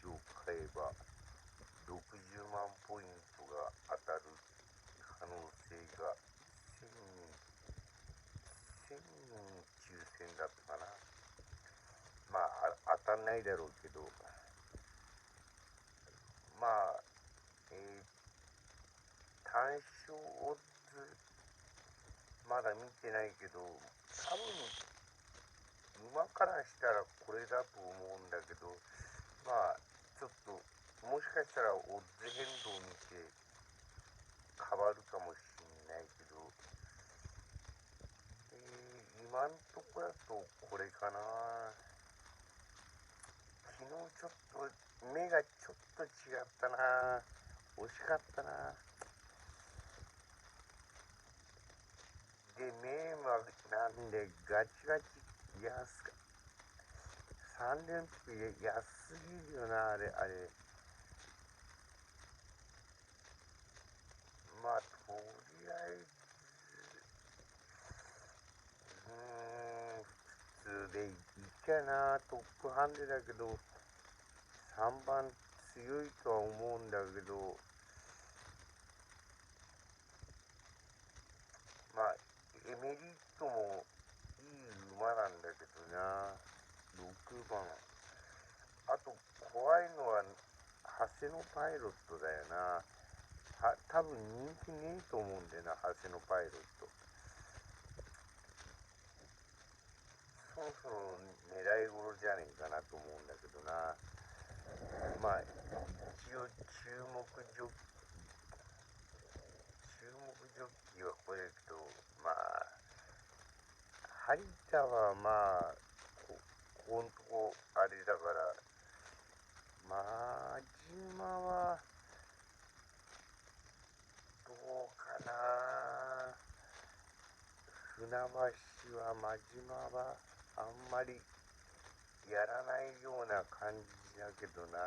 を買えば60万ポイントが当たる可能性が1000人抽選だったかな。まあ当たんないだろうけど、まあ、単勝オッズまだ見てないけど、多分馬からしたらこれだと思うんだけど、まあちょっともしかしたらオッズ変動見て変わるかもしれないけど、今んとこだとこれかな。昨日ちょっと目がちょっと違ったな。惜しかったな。で、目はなんでガチガチ安か。3連服安すぎるよな、あれ。まあ、とりあえず、普通でいいかな。トップハンデだけど、3番強いとは思うんだけど、まあ、エメリットもいい馬なんだけどな。6番。あと、怖いのは、長谷のパイロットだよな。多分人気ねえと思うんだよな、長谷のパイロット。そろそろ狙い頃じゃねえかなと思うんだけどな。まあ、一応注目ジョッキーはこれだけど、まあ、張田はまあ、ここんとこあれだから、まあ、島は、どうかな。船橋は真島はあんまりやらないような感じだけどな。